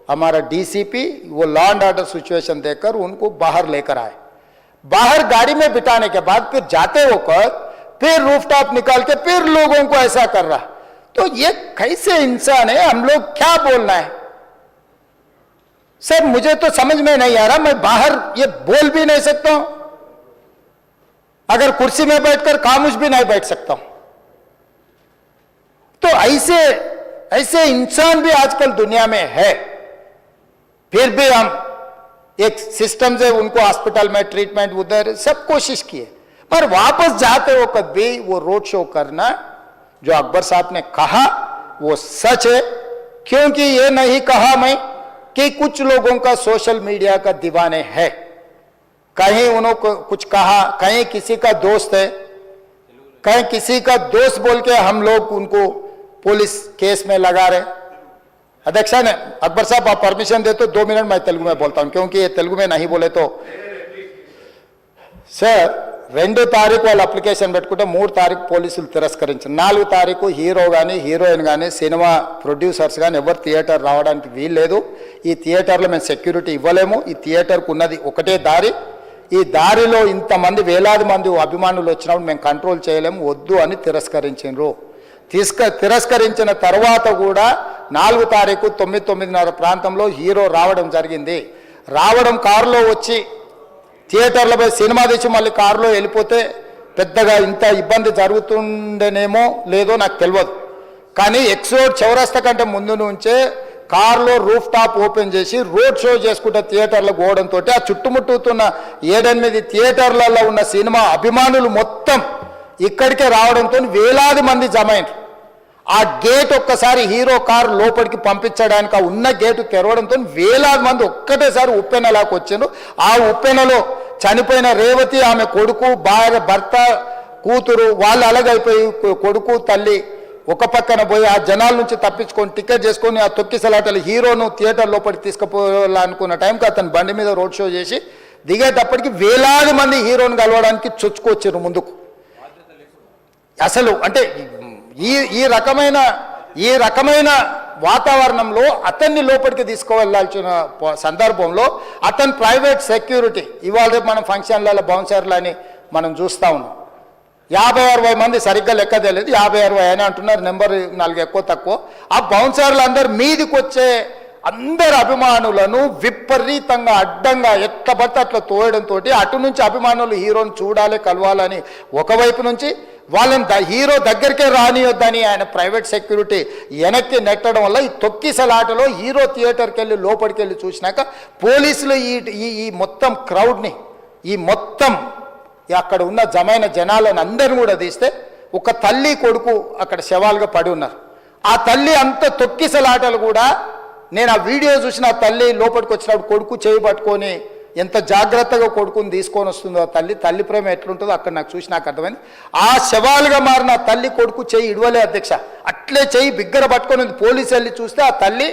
हमारा डीसीपी वो law and order situation देखकर उनको बाहर लेकर आए। बाहर गाड़ी में बिठाने के बाद फिर जाते होकर फिर रूफटॉप निकाल के फिर लोगों को ऐसा कर रहा। तो ये कैसे इंसान है? हम लोग क्या बोलना है सर? मुझे तो समझ में नहीं आ रहा। मैं बाहर ये बोल भी नहीं सकता हूं, अगर कुर्सी में बैठकर खामोश भी नहीं बैठ सकता हूं। तो ऐसे ऐसे इंसान भी आजकल दुनिया में है। फिर भी हम एक सिस्टम से उनको हॉस्पिटल में ट्रीटमेंट उधर सब कोशिश किए, पर वापस जाते हो कभी वो रोड शो करना जो अकबर साहब ने कहा वो सच है। क्योंकि ये नहीं कहा मैं कि कुछ लोगों का सोशल मीडिया का दीवाने है, कहीं उन्होंने कुछ कहा, कहीं किसी का दोस्त है, कहीं किसी का दोस्त बोल के हम लोग उनको पुलिस केस में लगा रहे। अध्यक्ष ने अकबर साहब आप परमिशन दे तो 2 मिनट मैं तेलुगु में बोलता हूं, क्योंकि ये तेलुगु में नहीं बोले तो सर 2 తారీఖు వాళ్ళు అప్లికేషన్ పెట్టుకుంటే 3 తారీఖు పోలీసులు తిరస్కరించారు। 4 తారీఖు హీరో కానీ హీరోయిన్ కానీ సినిమా ప్రొడ్యూసర్స్ కానీ ఎవరు థియేటర్ రావడానికి వీల్లేదు। ఈ థియేటర్లో మేము సెక్యూరిటీ ఇవ్వలేము। ఈ థియేటర్కు ఉన్నది ఒకటే దారి, ఈ దారిలో ఇంతమంది వేలాది మంది అభిమానులు వచ్చినప్పుడు మేము కంట్రోల్ చేయలేము, వద్దు అని తిరస్కరించారు। తిరస్కరించిన తర్వాత కూడా 4 తారీఖు 9:30 ప్రాంతంలో హీరో రావడం జరిగింది। రావడం కారులో వచ్చి థియేటర్లో పోయి సినిమా తీసి మళ్ళీ కారులో వెళ్ళిపోతే పెద్దగా ఇంత ఇబ్బంది జరుగుతుండేనేమో లేదో నాకు తెలియదు। కానీ ఎక్స్రోడ్ చౌరస్తా కంటే ముందు నుంచే కారులో రూఫ్ టాప్ ఓపెన్ చేసి రోడ్ షో చేసుకుంటే థియేటర్లకు పోవడంతో ఆ చుట్టుముట్టుతున్న 7-8 థియేటర్లలో ఉన్న సినిమా అభిమానులు మొత్తం ఇక్కడికే రావడంతో వేలాది మంది జమ అయ్యారు। ఆ గేట్ ఒక్కసారి హీరో కారు లోపలికి పంపించడానికి ఆ ఉన్న గేటు తెరవడంతో వేలాది మంది ఒక్కటేసారి ఉప్పెనలాకు వచ్చారు। ఆ ఉప్పెనలో చనిపోయిన రేవతి, ఆమె కొడుకు, భార్య, భర్త, కూతురు వాళ్ళు అలాగైపోయి కొడుకు తల్లి ఒక పక్కన పోయి ఆ జనాల నుంచి తప్పించుకొని టికెట్ చేసుకొని ఆ తొక్కిసలాటలు హీరోను థియేటర్ లోపలికి తీసుకుపోవాలనుకున్న టైంకి అతను బండి మీద రోడ్ షో చేసి దిగేటప్పటికి వేలాది మంది హీరోను కలవడానికి చొచ్చుకొచ్చారు ముందుకు। అసలు అంటే ఈ రకమైన వాతావరణంలో అతన్ని లోపలికి తీసుకువెళ్ళాల్సిన సందర్భంలో అతను ప్రైవేట్ సెక్యూరిటీ ఇవాళ మనం ఫంక్షన్లలో బౌన్సర్లని మనం చూస్తూ ఉన్నాం। 50-60 మంది సరిగ్గా లెక్క తెలియదు, 50-60 అని అంటున్నారు, నెంబర్ 4 ఎక్కువ తక్కువ। ఆ బౌన్సర్లు అందరు మీదికి వచ్చే అందరు అభిమానులను విపరీతంగా అడ్డంగా ఎట్లా పడితే అట్లా తోయడంతో అటు నుంచి అభిమానులు హీరోని చూడాలి, కలవాలని ఒకవైపు నుంచి వాళ్ళని హీరో దగ్గరికే రానియొద్దని ఆయన ప్రైవేట్ సెక్యూరిటీ వెనక్కి నెట్టడం వల్ల ఈ తొక్కిసలాటలో హీరో థియేటర్కి వెళ్ళి లోపలికి వెళ్ళి చూసినాక పోలీసులు ఈ మొత్తం క్రౌడ్ని ఈ మొత్తం అక్కడ ఉన్న జమైన జనాలను అందరిని కూడా తీస్తే ఒక తల్లి కొడుకు అక్కడ శవాలుగా పడి ఉన్నారు। ఆ తల్లి అంత తొక్కిసలాటలు కూడా నేను ఆ వీడియో చూసిన ఆ తల్లి లోపలికి వచ్చినప్పుడు కొడుకు చేయి పట్టుకొని ఎంత జాగ్రత్తగా కొడుకుని తీసుకొని వస్తుందో తల్లి ప్రేమ ఎట్లుంటుందో అక్కడ నాకు చూసి నాకు అర్థమైంది। ఆ శవాలుగా మారిన తల్లి కొడుకు చేయి ఇడవలే అధ్యక్ష, అట్లే చేయి బిగ్గర పట్టుకొని పోలీసు వెళ్ళి చూస్తే ఆ తల్లి